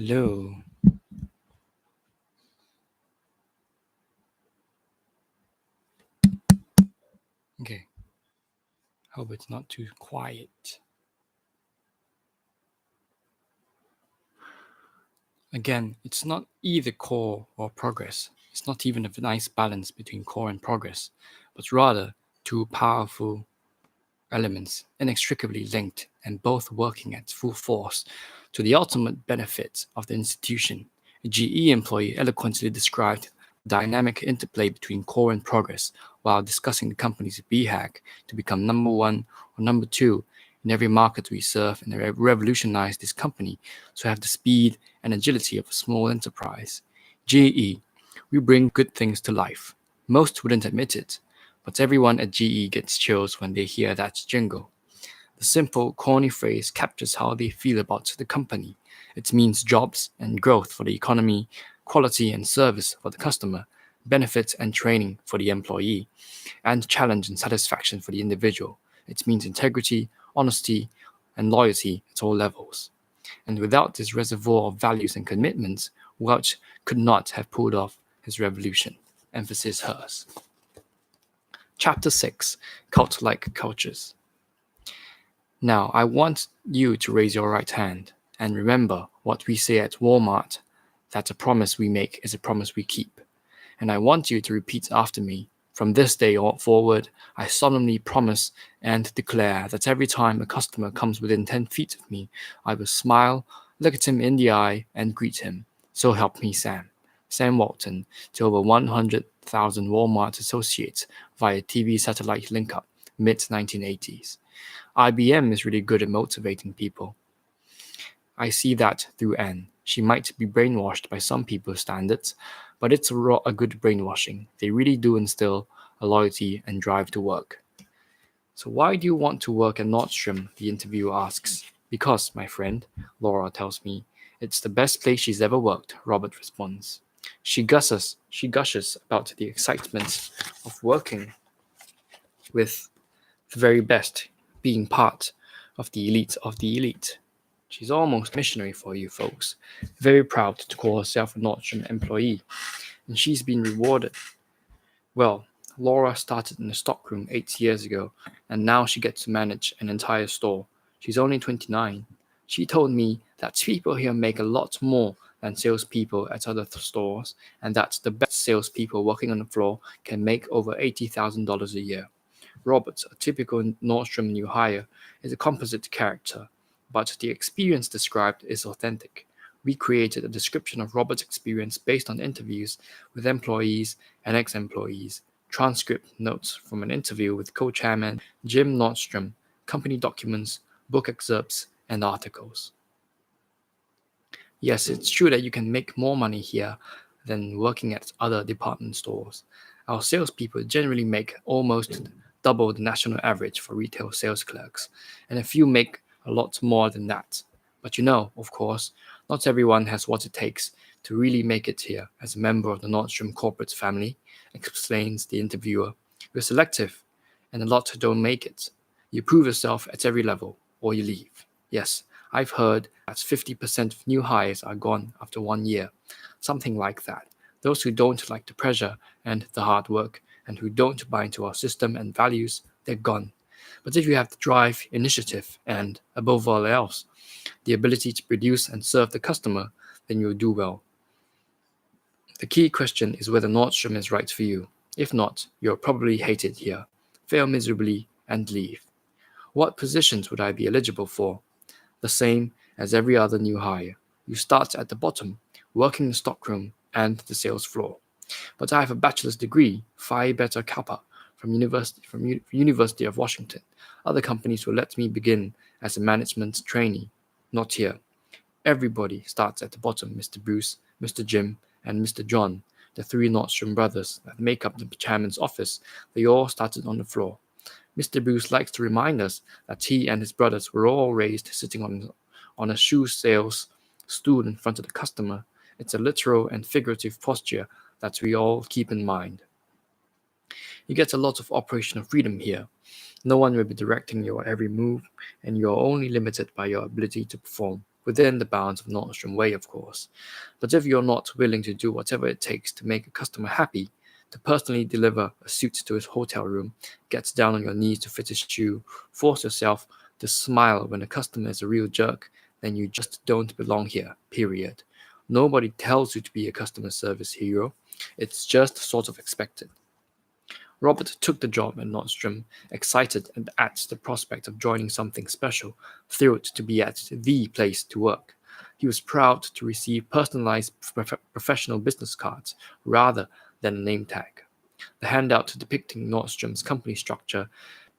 Hello. Okay. Hope it's not too quiet. Again, it's not either core or progress. It's not even a nice balance between core and progress, but rather two powerful elements inextricably linked and both working at full force to the ultimate benefit of the institution. A GE employee eloquently described the dynamic interplay between core and progress while discussing the company's BHAG to become number one or number two in every market we serve and revolutionize this company to have the speed and agility of a small enterprise. GE, we bring good things to life. Most wouldn't admit it, but everyone at GE gets chills when they hear that jingle. The simple, corny phrase captures how they feel about the company. It means jobs and growth for the economy, quality and service for the customer, benefits and training for the employee, and challenge and satisfaction for the individual. It means integrity, honesty, and loyalty at all levels. And without this reservoir of values and commitments, Welch could not have pulled off his revolution. Emphasis hers. Chapter 6 Cult Like Cultures. Now, I want you to raise your right hand and remember what we say at Walmart, that a promise we make is a promise we keep. And I want you to repeat after me. From this day forward, I solemnly promise and declare that every time a customer comes within 10 feet of me, I will smile, look at him in the eye, and greet him. So help me, Sam. Sam Walton, to over 100,000 Walmart associates via TV satellite link-up, mid-1980s. IBM is really good at motivating people. I see that through Anne. She might be brainwashed by some people's standards, but it's a good brainwashing. They really do instill a loyalty and drive to work. So why do you want to work at Nordstrom? The interviewer asks. Because, my friend, Laura tells me, it's the best place she's ever worked, Robert responds. She gushes about the excitement of working with the very best, being part of the elite of the elite. She's almost a missionary for you folks, very proud to call herself a Nordstrom employee, and she's been rewarded. Well, Laura started in the stockroom 8 years ago, and now she gets to manage an entire store. She's only 29. She told me that people here make a lot more than salespeople at other stores, and that the best salespeople working on the floor can make over $80,000 a year. Robert, a typical Nordstrom new hire, is a composite character, but the experience described is authentic. We created a description of Robert's experience based on interviews with employees and ex-employees, transcript notes from an interview with co-chairman Jim Nordstrom, company documents, book excerpts, and articles. Yes, it's true that you can make more money here than working at other department stores. Our salespeople generally make almost double the national average for retail sales clerks, and a few make a lot more than that. But of course, not everyone has what it takes to really make it here as a member of the Nordstrom corporate family, explains the interviewer. We're selective, and a lot don't make it. You prove yourself at every level, or you leave. Yes, I've heard that 50% of new hires are gone after 1 year, something like that. Those who don't like the pressure and the hard work, and who don't buy into our system and values, they're gone. But if you have the drive, initiative, and, above all else, the ability to produce and serve the customer, then you'll do well. The key question is whether Nordstrom is right for you. If not, you'll probably hate it here, fail miserably, and leave. What positions would I be eligible for? The same as every other new hire. You start at the bottom, working the stockroom and the sales floor. But I have a bachelor's degree, Phi Beta Kappa, from University of Washington. Other companies will let me begin as a management trainee. Not here. Everybody starts at the bottom, Mr. Bruce, Mr. Jim, and Mr. John, the three Nordstrom brothers that make up the chairman's office. They all started on the floor. Mr. Bruce likes to remind us that he and his brothers were all raised sitting on a shoe sales stool in front of the customer. It's a literal and figurative posture that we all keep in mind. You get a lot of operational freedom here. No one will be directing your every move, and you are only limited by your ability to perform within the bounds of Nordstrom way, of course. But if you're not willing to do whatever it takes to make a customer happy, to personally deliver a suit to his hotel room, get down on your knees to fit his shoe, force yourself to smile when a customer is a real jerk, then you just don't belong here, period. Nobody tells you to be a customer service hero. It's just sort of expected. Robert took the job at Nordstrom, excited at the prospect of joining something special, thrilled to be at the place to work. He was proud to receive personalized professional business cards rather than a name tag. The handout depicting Nordstrom's company structure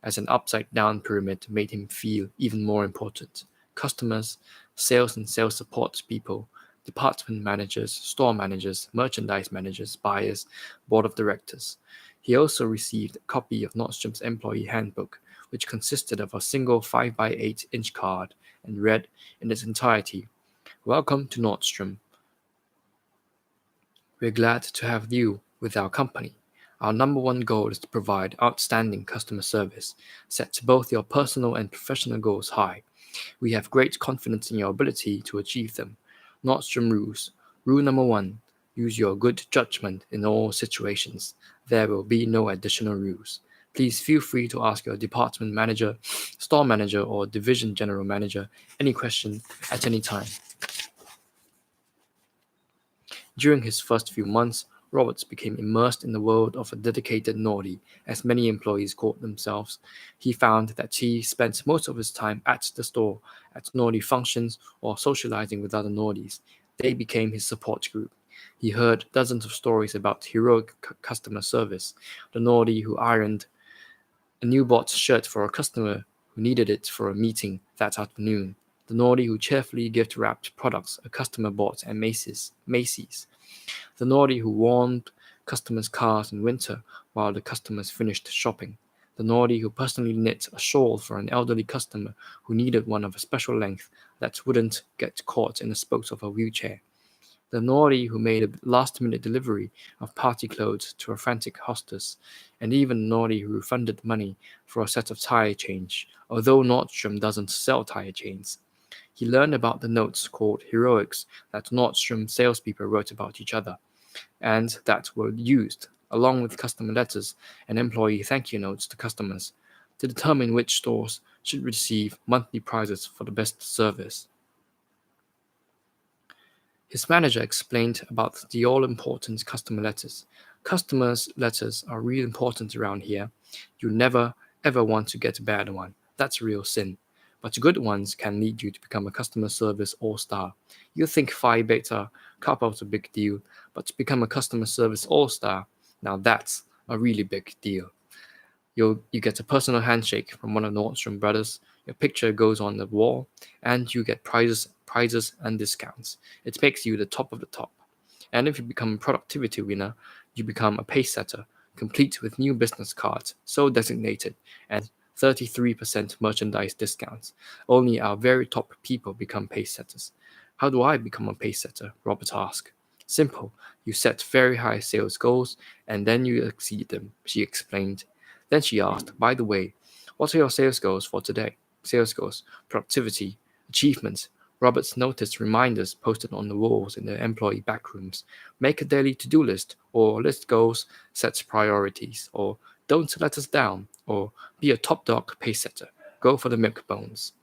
as an upside-down pyramid made him feel even more important. Customers, sales and sales support people, department managers, store managers, merchandise managers, buyers, board of directors. He also received a copy of Nordstrom's employee handbook, which consisted of a single 5 by 8 inch card and read in its entirety, "Welcome to Nordstrom. We're glad to have you with our company. Our number one goal is to provide outstanding customer service. Set both your personal and professional goals high. We have great confidence in your ability to achieve them. Nordstrom rules. Rule number 1. Use your good judgment in all situations. There will be no additional rules. Please feel free to ask your department manager, store manager, or division general manager any question at any time." During his first few months, Roberts became immersed in the world of a dedicated Nordy, as many employees called themselves. He found that he spent most of his time at the store, at Nordy functions, or socializing with other Nordies. They became his support group. He heard dozens of stories about heroic customer service, the Nordy who ironed a new bought shirt for a customer who needed it for a meeting that afternoon, the Nordy who cheerfully gift-wrapped products a customer bought at Macy's, the Nordy who warmed customers' cars in winter while the customers finished shopping, the Nordy who personally knit a shawl for an elderly customer who needed one of a special length that wouldn't get caught in the spokes of a wheelchair, the Nordy who made a last-minute delivery of party clothes to a frantic hostess, and even the Nordy who refunded money for a set of tire change, although Nordstrom doesn't sell tire chains. He learned about the notes called heroics that Nordstrom salespeople wrote about each other, and that were used, along with customer letters and employee thank you notes to customers, to determine which stores should receive monthly prizes for the best service. His manager explained about the all-important customer letters. Customers' letters are really important around here. You never, ever want to get a bad one. That's a real sin. But good ones can lead you to become a customer service all-star. You think Phi Beta Kappa's a big deal, but to become a customer service all-star, now that's a really big deal. You get a personal handshake from one of the Nordstrom brothers, your picture goes on the wall, and you get prizes and discounts. It makes you the top of the top. And if you become a productivity winner, you become a pace setter, complete with new business cards, so designated, and 33% merchandise discounts. Only our very top people become pace setters. How do I become a pace setter? Robert asked. Simple. You set very high sales goals, and then you exceed them, she explained. Then she asked, by the way, what are your sales goals for today? Sales goals, productivity, achievements. Roberts noticed reminders posted on the walls in the employee backrooms. Make a daily to-do list, or list goals, set priorities, or don't let us down, or be a top dog pace setter. Go for the milk bones.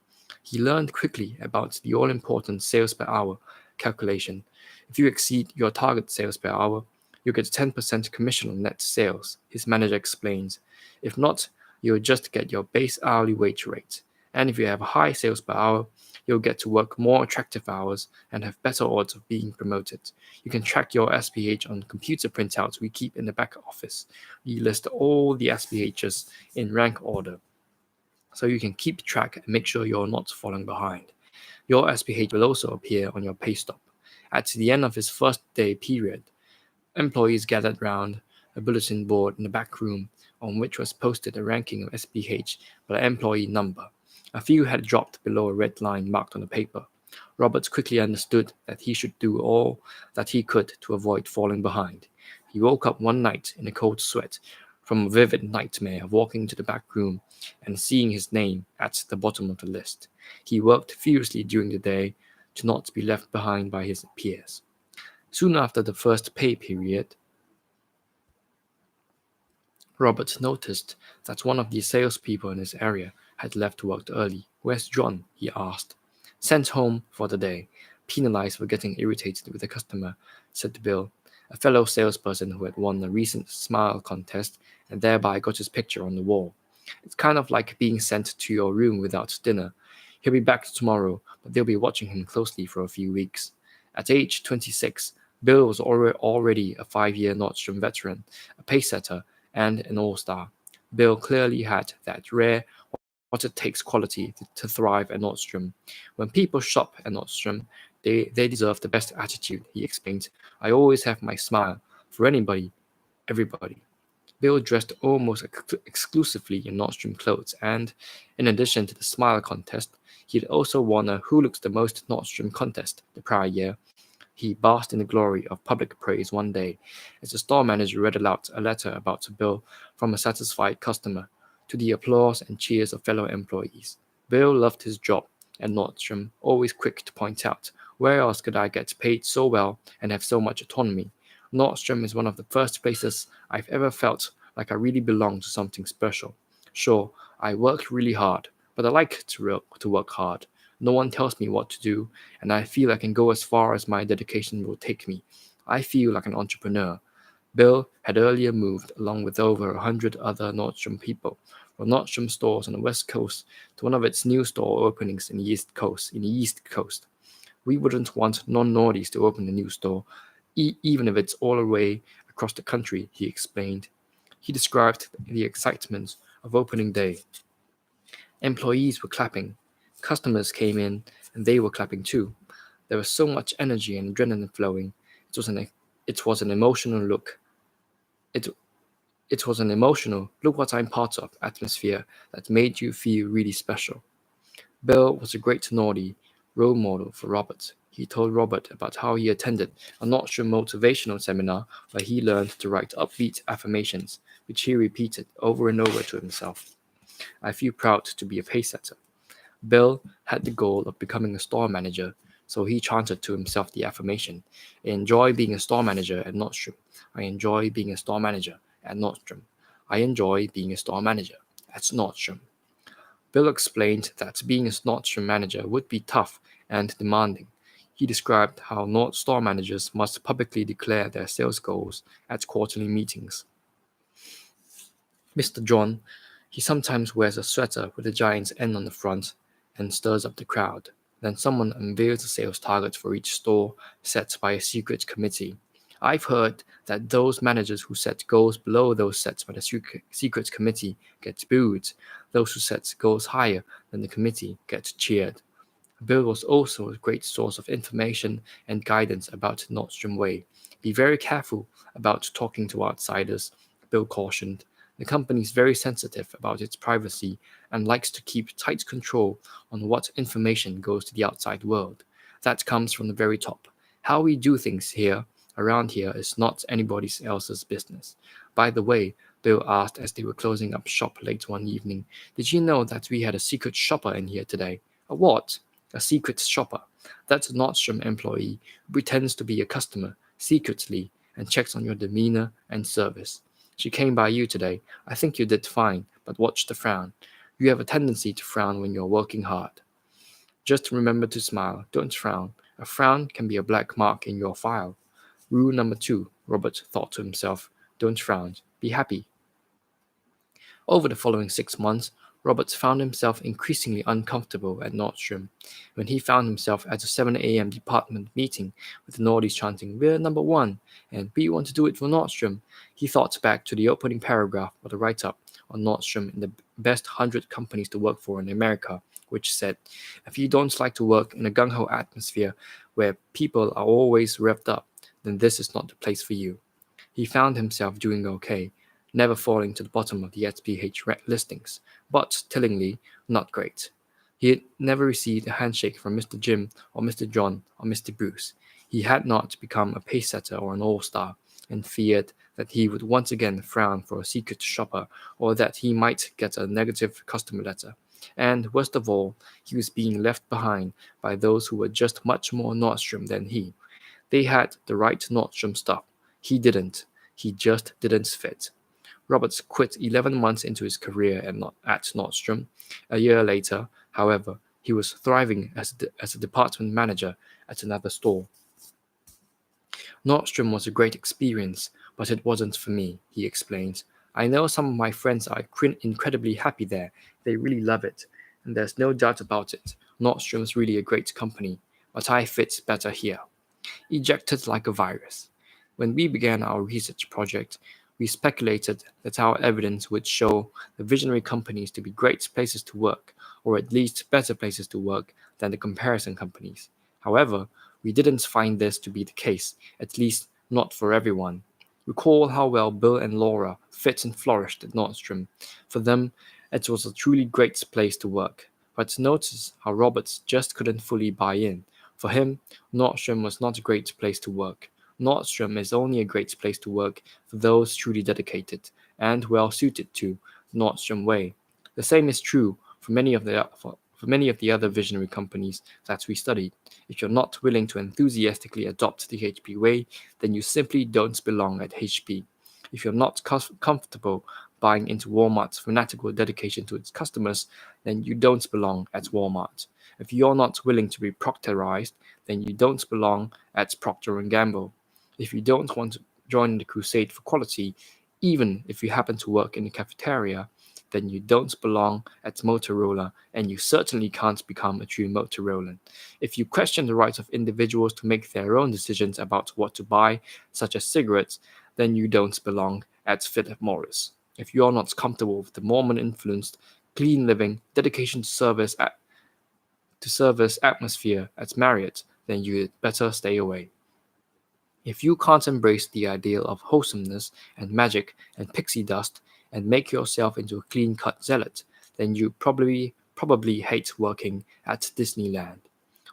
He learned quickly about the all-important sales per hour calculation. If you exceed your target sales per hour, you get 10% commission on net sales, his manager explains. If not, you'll just get your base hourly wage rate. And if you have high sales per hour, you'll get to work more attractive hours and have better odds of being promoted. You can track your SPH on computer printouts we keep in the back office. We list all the SPHs in rank order, so you can keep track and make sure you're not falling behind. Your SPH will also appear on your pay stub. At the end of his first day period, employees gathered round a bulletin board in the back room on which was posted a ranking of SPH by employee number. A few had dropped below a red line marked on the paper. Roberts quickly understood that he should do all that he could to avoid falling behind. He woke up one night in a cold sweat from a vivid nightmare of walking to the back room and seeing his name at the bottom of the list. He worked furiously during the day to not be left behind by his peers. Soon after the first pay period, Robert noticed that one of the salespeople in his area had left work early. "Where's John?" he asked. "Sent home for the day. Penalized for getting irritated with a customer," said Bill, a fellow salesperson who had won a recent smile contest and thereby got his picture on the wall. "It's kind of like being sent to your room without dinner. He'll be back tomorrow, but they'll be watching him closely for a few weeks." At age 26, Bill was already a 5-year Nordstrom veteran, a pacesetter, and an all-star. Bill clearly had that rare what it takes quality to thrive at Nordstrom. "When people shop at Nordstrom, they deserve the best attitude," he explained. "I always have my smile for anybody, everybody." Bill dressed almost exclusively in Nordstrom clothes, and, in addition to the smile contest, he had also won a Who Looks the Most Nordstrom contest the prior year. He basked in the glory of public praise one day as the store manager read aloud a letter about Bill from a satisfied customer, to the applause and cheers of fellow employees. Bill loved his job at Nordstrom, always quick to point out, "Where else could I get paid so well and have so much autonomy? Nordstrom is one of the first places I've ever felt like I really belong to something special. Sure, I worked really hard, but I like to work hard. No one tells me what to do, and I feel I can go as far as my dedication will take me. I feel like an entrepreneur." Bill had earlier moved, along with over 100 other Nordstrom people, from Nordstrom stores on the West Coast to one of its new store openings in the East Coast. "We wouldn't want non-Nordies to open a new store, even if it's all the way across the country," he explained. He described the excitement of opening day. Employees were clapping. Customers came in, and they were clapping too. There was so much energy and adrenaline flowing. It was an emotional look. It was an emotional "look what I'm part of" atmosphere that made you feel really special. Bill was a great Nordie role model for Robert. He told Robert about how he attended a Nordstrom motivational seminar where he learned to write upbeat affirmations, which he repeated over and over to himself. "I feel proud to be a pacesetter." Bill had the goal of becoming a store manager, so he chanted to himself the affirmation, "I enjoy being a store manager at Nordstrom. I enjoy being a store manager at Nordstrom. I enjoy being a store manager at Nordstrom." Bill explained that being a Nordstrom manager would be tough and demanding. He described how store managers must publicly declare their sales goals at quarterly meetings. Mr. John, he sometimes wears a sweater with a giant's N on the front and stirs up the crowd. Then someone unveils a sales target for each store set by a secret committee. I've heard that those managers who set goals below those set by the secret committee get booed. Those who set goals higher than the committee get cheered. Bill was also a great source of information and guidance about Nordstrom Way. "Be very careful about talking to outsiders," Bill cautioned. "The company is very sensitive about its privacy and likes to keep tight control on what information goes to the outside world. That comes from the very top. How we do things around here is not anybody else's business." "By the way," Bill asked as they were closing up shop late one evening, "did you know that we had a secret shopper in here today?" "A what?" "A secret shopper. That's a Nordstrom employee who pretends to be a customer secretly and checks on your demeanor and service. She came by you today. I think you did fine, but watch the frown. You have a tendency to frown when you're working hard. Just remember to smile. Don't frown. A frown can be a black mark in your file." Rule number 2, Robert thought to himself. Don't frown. Be happy. Over the following 6 months, Robert found himself increasingly uncomfortable at Nordstrom. When he found himself at a 7 a.m. department meeting with the Nordies chanting, "We're number 1," and "We want to do it for Nordstrom," he thought back to the opening paragraph of the write-up on Nordstrom in the best 100 companies to work for in America, which said, "If you don't like to work in a gung-ho atmosphere where people are always revved up, then this is not the place for you." He found himself doing okay, never falling to the bottom of the SPH listings, but, tellingly, not great. He had never received a handshake from Mr. Jim or Mr. John or Mr. Bruce. He had not become a pacesetter or an all-star, and feared that he would once again frown for a secret shopper or that he might get a negative customer letter. And worst of all, he was being left behind by those who were just much more Nordstrom than he. They had the right Nordstrom stuff. He didn't. He just didn't fit. Roberts quit 11 months into his career at Nordstrom. A year later, however, he was thriving as a department manager at another store. Nordstrom was a great experience, but it wasn't for me, he explained. I know some of my friends are incredibly happy there. They really love it, and there's no doubt about it. Nordstrom's really a great company, but I fit better here. Ejected like a virus. When we began our research project, we speculated that our evidence would show the visionary companies to be great places to work, or at least better places to work than the comparison companies. However, we didn't find this to be the case, at least not for everyone. Recall how well Bill and Laura fit and flourished at Nordstrom. For them, it was a truly great place to work. But notice how Roberts just couldn't fully buy in. For him, Nordstrom was not a great place to work. Nordstrom is only a great place to work for those truly dedicated and well suited to the Nordstrom way. The same is true for many of the other visionary companies that we studied. If you're not willing to enthusiastically adopt the HP way, then you simply don't belong at HP. If you're not comfortable buying into Walmart's fanatical dedication to its customers, then you don't belong at Walmart. If you're not willing to be proctorized, then you don't belong at Procter & Gamble. If you don't want to join the crusade for quality, even if you happen to work in the cafeteria, then you don't belong at Motorola, and you certainly can't become a true Motorolan. If you question the rights of individuals to make their own decisions about what to buy, such as cigarettes, then you don't belong at Philip Morris. If you're not comfortable with the Mormon-influenced, clean living, dedication to service atmosphere at Marriott, then you'd better stay away. If you can't embrace the ideal of wholesomeness and magic and pixie dust and make yourself into a clean-cut zealot, then you probably hate working at Disneyland.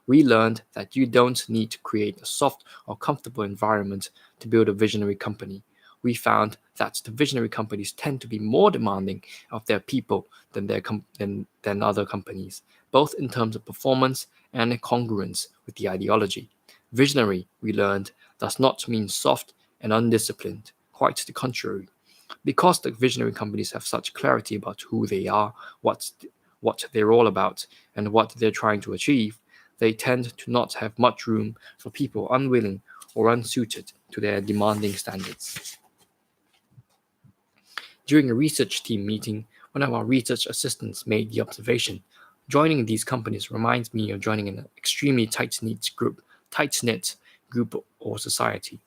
We learned that you don't need to create a soft or comfortable environment to build a visionary company. We found that the visionary companies tend to be more demanding of their people than other companies, both in terms of performance and congruence with the ideology. Visionary, we learned, does not mean soft and undisciplined. Quite the contrary. Because the visionary companies have such clarity about who they are, what they're all about, and what they're trying to achieve, they tend to not have much room for people unwilling or unsuited to their demanding standards. During a research team meeting, one of our research assistants made the observation, joining these companies reminds me of joining an extremely tight-knit group or society.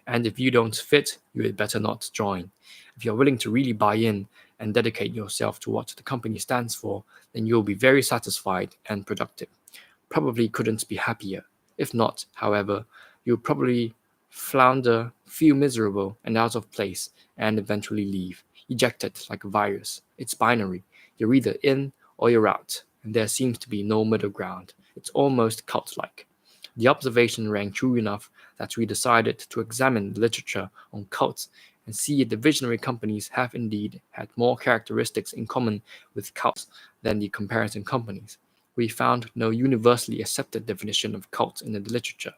And if you don't fit, you had better not join. If you're willing to really buy in and dedicate yourself to what the company stands for, then you'll be very satisfied and productive. Probably couldn't be happier. If not, however, you'll probably flounder, feel miserable and out of place, and eventually leave, ejected like a virus. It's binary. You're either in or you're out, and there seems to be no middle ground. It's almost cult-like. The observation rang true enough that we decided to examine the literature on cults and see if the visionary companies have indeed had more characteristics in common with cults than the comparison companies. We found no universally accepted definition of cult in the literature.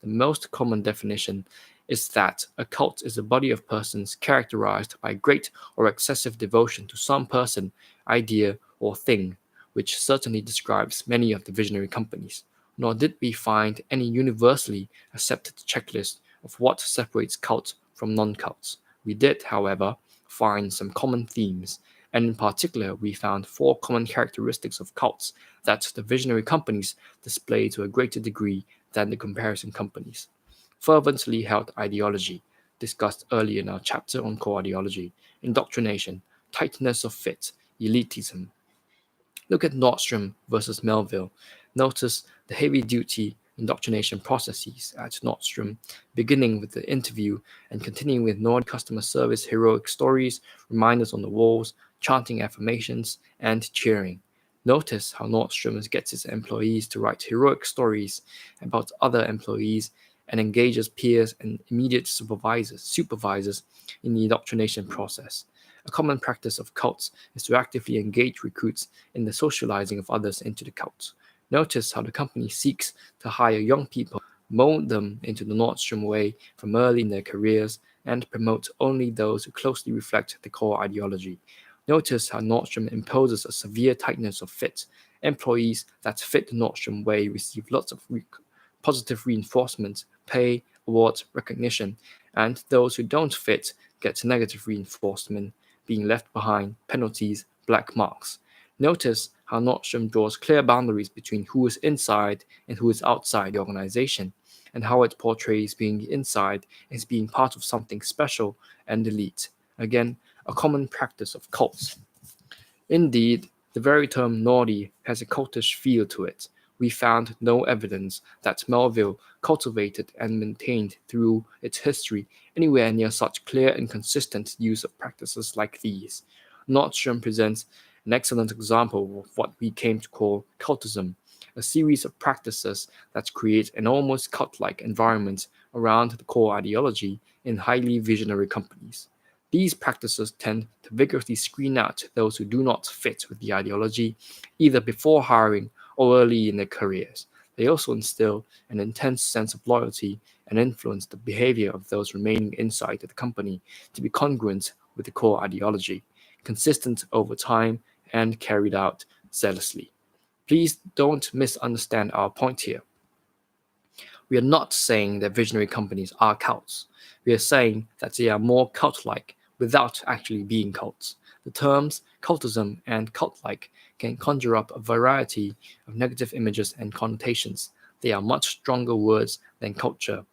The most common definition is that a cult is a body of persons characterized by great or excessive devotion to some person, idea, or thing, which certainly describes many of the visionary companies. Nor did we find any universally accepted checklist of what separates cults from non-cults. We did, however, find some common themes, and in particular we found 4 common characteristics of cults that the visionary companies display to a greater degree than the comparison companies. Fervently held ideology, discussed earlier in our chapter on core ideology, indoctrination, tightness of fit, elitism. Look at Nordstrom versus Melville. Notice the heavy-duty indoctrination processes at Nordstrom, beginning with the interview and continuing with Nord customer service heroic stories, reminders on the walls, chanting affirmations, and cheering. Notice how Nordstrom gets its employees to write heroic stories about other employees and engages peers and immediate supervisors in the indoctrination process. A common practice of cults is to actively engage recruits in the socializing of others into the cult. Notice how the company seeks to hire young people, mold them into the Nordstrom way from early in their careers, and promote only those who closely reflect the core ideology. Notice how Nordstrom imposes a severe tightness of fit. Employees that fit the Nordstrom way receive lots of positive reinforcement, pay, awards, recognition, and those who don't fit get negative reinforcement, being left behind, penalties, black marks. Notice how Nordstrom draws clear boundaries between who is inside and who is outside the organization, and how it portrays being inside as being part of something special and elite. Again, a common practice of cults. Indeed, the very term Nordy has a cultish feel to it. We found no evidence that Melville cultivated and maintained through its history anywhere near such clear and consistent use of practices like these. Nordstrom presents an excellent example of what we came to call cultism, a series of practices that create an almost cult-like environment around the core ideology in highly visionary companies. These practices tend to vigorously screen out those who do not fit with the ideology, either before hiring or early in their careers. They also instill an intense sense of loyalty and influence the behavior of those remaining inside the company to be congruent with the core ideology, consistent over time, and carried out zealously. Please don't misunderstand our point here. We are not saying that visionary companies are cults. We are saying that they are more cult-like without actually being cults. The terms cultism and cult-like can conjure up a variety of negative images and connotations. They are much stronger words than culture.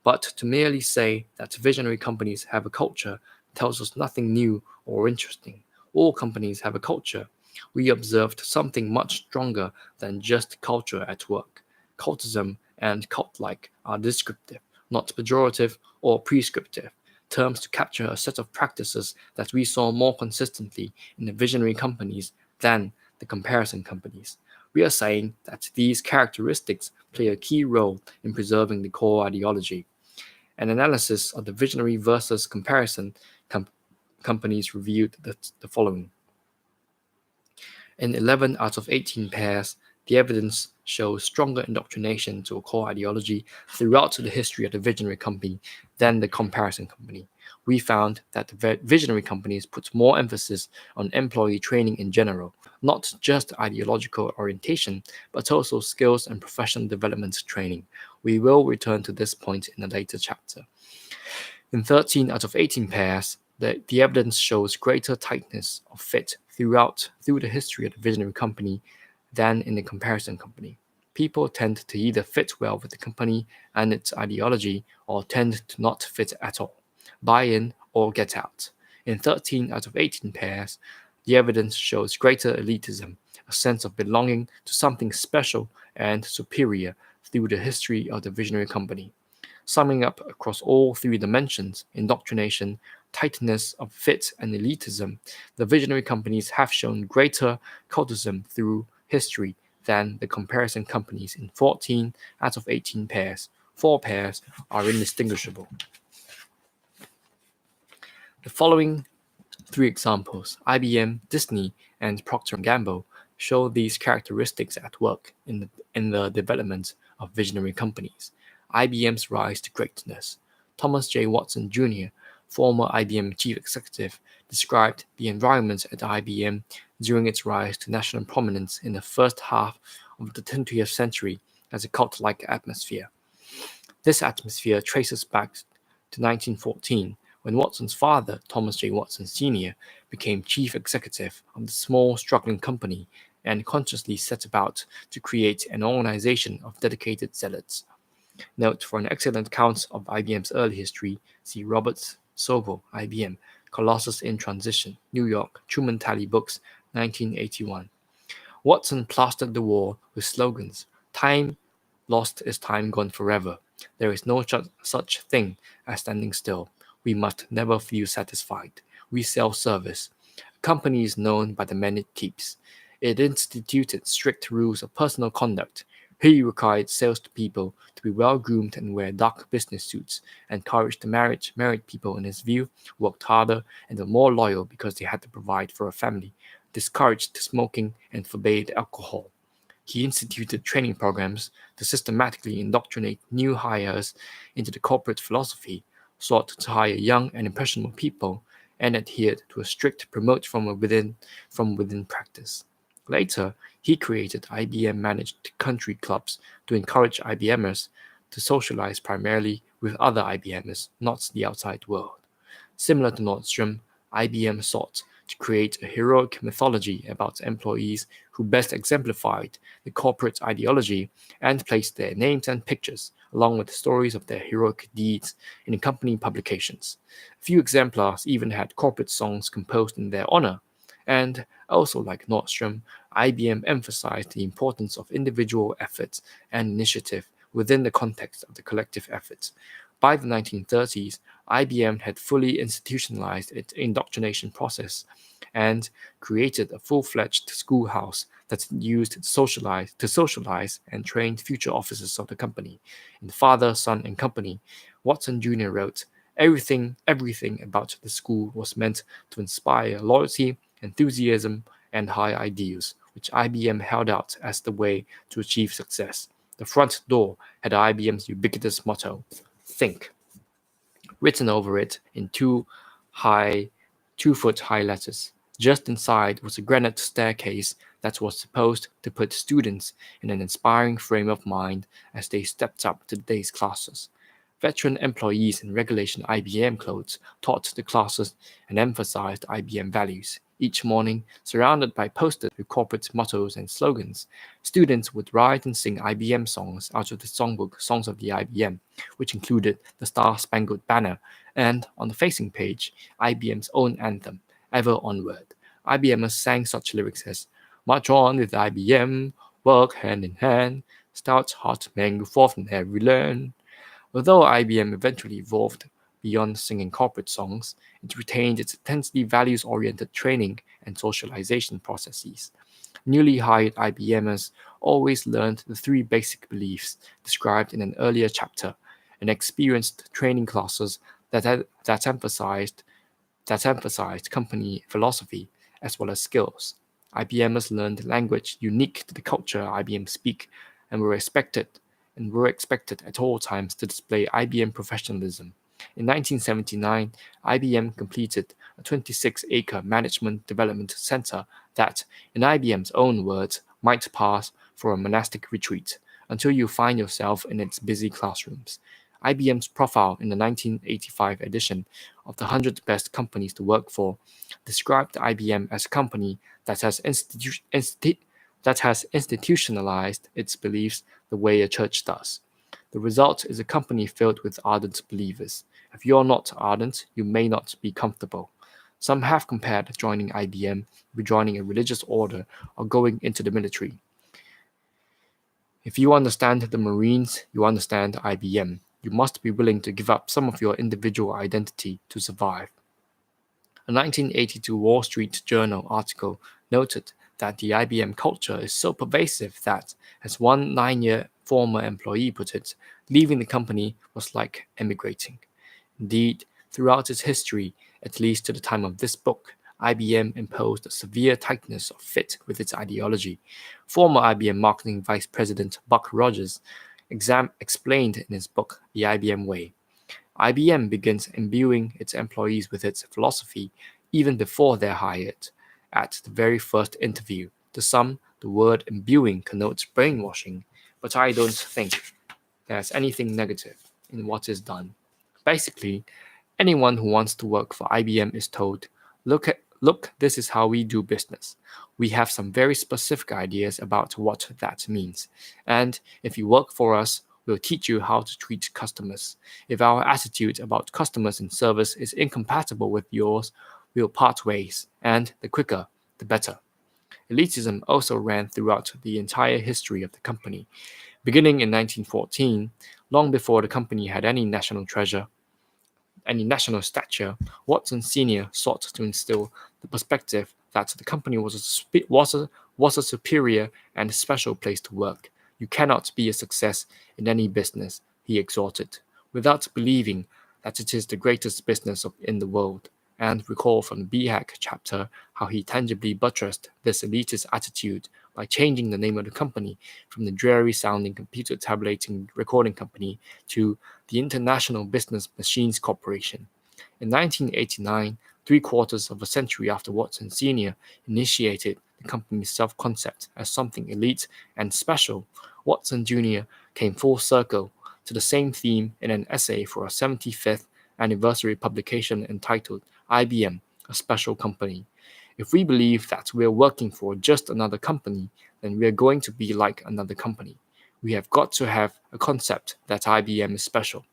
But to merely say that visionary companies have a culture tells us nothing new or interesting. All companies have a culture. We observed something much stronger than just culture at work. Cultism and cult-like are descriptive, not pejorative or prescriptive, terms to capture a set of practices that we saw more consistently in the visionary companies than the comparison companies. We are saying that these characteristics play a key role in preserving the core ideology. An analysis of the visionary versus comparison companies reviewed the following. In 11 out of 18 pairs, the evidence shows stronger indoctrination to a core ideology throughout the history of the visionary company than the comparison company. We found that the visionary companies put more emphasis on employee training in general, not just ideological orientation, but also skills and professional development training. We will return to this point in a later chapter. In 13 out of 18 pairs, the evidence shows greater tightness of fit through the history of the visionary company than in the comparison company. People tend to either fit well with the company and its ideology or tend to not fit at all, buy in or get out. In 13 out of 18 pairs, the evidence shows greater elitism, a sense of belonging to something special and superior through the history of the visionary company. Summing up across all three dimensions, indoctrination, tightness of fit, and elitism, the visionary companies have shown greater cultism through history than the comparison companies in 14 out of 18 pairs. 4 pairs are indistinguishable. The following 3 examples, IBM, Disney, and Procter & Gamble, show these characteristics at work in the development of visionary companies. IBM's rise to greatness. Thomas J. Watson Jr., former IBM chief executive, described the environment at IBM during its rise to national prominence in the first half of the 20th century as a cult-like atmosphere. This atmosphere traces back to 1914, when Watson's father, Thomas J. Watson Sr., became chief executive of the small, struggling company and consciously set about to create an organization of dedicated zealots. Note, for an excellent account of IBM's early history, see Robert Sobel, IBM, Colossus in Transition, New York, Truman Tally Books, 1981. Watson plastered the wall with slogans. Time lost is time gone forever. There is no such thing as standing still. We must never feel satisfied. We sell service. A company is known by the men it keeps. It instituted strict rules of personal conduct. He required salespeople to be well-groomed and wear dark business suits, encouraged the married people, in his view, worked harder and were more loyal because they had to provide for a family, discouraged smoking, and forbade alcohol. He instituted training programs to systematically indoctrinate new hires into the corporate philosophy, sought to hire young and impressionable people, and adhered to a strict promote from within practice. Later, he created IBM managed country clubs to encourage IBMers to socialize primarily with other IBMers, not the outside world. Similar to Nordstrom, IBM sought to create a heroic mythology about employees who best exemplified the corporate ideology and placed their names and pictures, along with stories of their heroic deeds, in company publications. A few exemplars even had corporate songs composed in their honor. And also, like Nordstrom, IBM emphasized the importance of individual efforts and initiative within the context of the collective efforts. By the 1930s, IBM had fully institutionalized its indoctrination process and created a full-fledged schoolhouse that used to socialize and train future officers of the company. In Father, Son, and Company, Watson Jr. wrote, everything about the school was meant to inspire loyalty, enthusiasm, and high ideals, which IBM held out as the way to achieve success. The front door had IBM's ubiquitous motto, think, written over it in 2-foot high letters. Just inside was a granite staircase that was supposed to put students in an inspiring frame of mind as they stepped up to the day's classes. Veteran employees in regulation IBM clothes taught the classes and emphasized IBM values. Each morning, surrounded by posters with corporate mottos and slogans, students would write and sing IBM songs out of the songbook Songs of the IBM, which included the Star-Spangled Banner, and on the facing page, IBM's own anthem, Ever Onward. IBMers sang such lyrics as March on with IBM, work hand in hand, stout heart men go forth in every land. Although IBM eventually evolved beyond singing corporate songs, it retained its intensely values-oriented training and socialization processes. Newly hired IBMers always learned the three basic beliefs described in an earlier chapter and experienced training classes that emphasized company philosophy as well as skills. IBMers learned language unique to the culture IBM speak and were expected at all times to display IBM professionalism. In 1979, IBM completed a 26-acre management development center that, in IBM's own words, might pass for a monastic retreat until you find yourself in its busy classrooms. IBM's profile in the 1985 edition of the 100 Best Companies to Work For described IBM as a company that has institutionalized its beliefs the way a church does. The result is a company filled with ardent believers. If you're not ardent, you may not be comfortable. Some have compared joining IBM with joining a religious order or going into the military. If you understand the Marines, you understand IBM. You must be willing to give up some of your individual identity to survive. A 1982 Wall Street Journal article noted that the IBM culture is so pervasive that, as one 9-year former employee put it, leaving the company was like emigrating. Indeed, throughout its history, at least to the time of this book, IBM imposed a severe tightness of fit with its ideology. Former IBM marketing vice president Buck Rogers explained in his book The IBM Way. IBM begins imbuing its employees with its philosophy even before they're hired. At the very first interview, to some, the word imbuing connotes brainwashing, but I don't think there's anything negative in what is done. Basically, anyone who wants to work for IBM is told, look, this is how we do business. We have some very specific ideas about what that means. And if you work for us, we'll teach you how to treat customers. If our attitude about customers and service is incompatible with yours, we'll part ways, and the quicker, the better. Elitism also ran throughout the entire history of the company. Beginning in 1914, long before the company had any national stature, Watson Sr. sought to instill the perspective that the company was a superior and special place to work. You cannot be a success in any business, he exhorted, without believing that it is the greatest business in the world, and recall from the BHAC chapter how he tangibly buttressed this elitist attitude by changing the name of the company from the dreary-sounding computer tabulating recording company to the International Business Machines Corporation. In 1989, three-quarters of a century after Watson Sr. initiated the company's self-concept as something elite and special, Watson Jr. came full circle to the same theme in an essay for a 75th anniversary publication entitled IBM, a Special Company. If we believe that we're working for just another company, then we're going to be like another company. We have got to have a concept that IBM is special.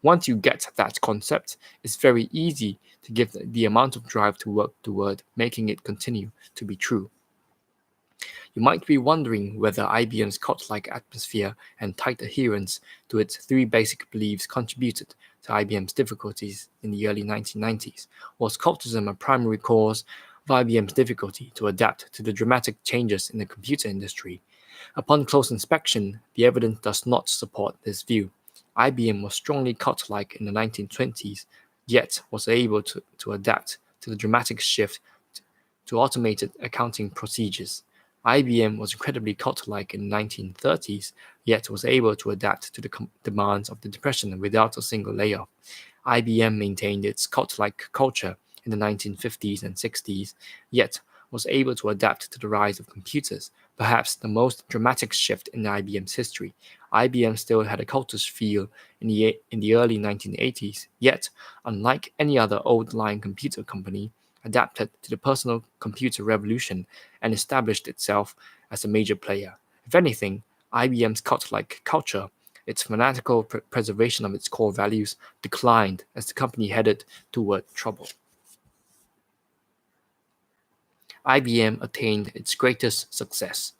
Once you get that concept, it's very easy to give the amount of drive to work toward making it continue to be true. You might be wondering whether IBM's cult-like atmosphere and tight adherence to its three basic beliefs contributed to IBM's difficulties in the early 1990s. Was cultism a primary cause of IBM's difficulty to adapt to the dramatic changes in the computer industry? Upon close inspection, the evidence does not support this view. IBM was strongly cult-like in the 1920s, yet was able to adapt to the dramatic shift to automated accounting procedures. IBM was incredibly cult-like in the 1930s, yet was able to adapt to the demands of the Depression without a single layoff. IBM maintained its cult-like culture in the 1950s and 60s, yet was able to adapt to the rise of computers, perhaps the most dramatic shift in IBM's history. IBM still had a cultish feel in the early 1980s, yet, unlike any other old-line computer company, adapted to the personal computer revolution and established itself as a major player. If anything, IBM's cult-like culture, its fanatical preservation of its core values, declined as the company headed toward trouble. IBM attained its greatest success,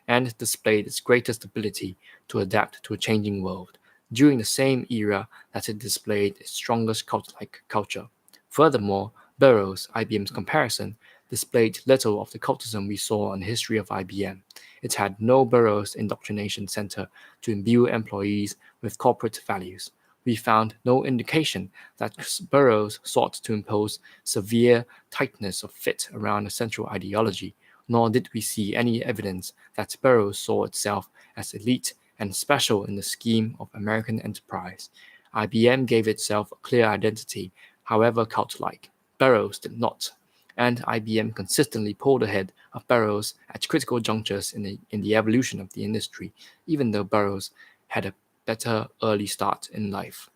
and displayed its greatest ability to adapt to a changing world during the same era that it displayed its strongest cult-like culture. Furthermore, Burroughs, IBM's comparison, displayed little of the cultism we saw in the history of IBM. It had no Burroughs indoctrination center to imbue employees with corporate values. We found no indication that Burroughs sought to impose severe tightness of fit around a central ideology, nor did we see any evidence that Burroughs saw itself as elite and special in the scheme of American enterprise. IBM gave itself a clear identity, however cult-like. Burroughs did not, and IBM consistently pulled ahead of Burroughs at critical junctures in the evolution of the industry, even though Burroughs had a better early start in life.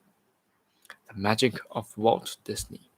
The magic of Walt Disney.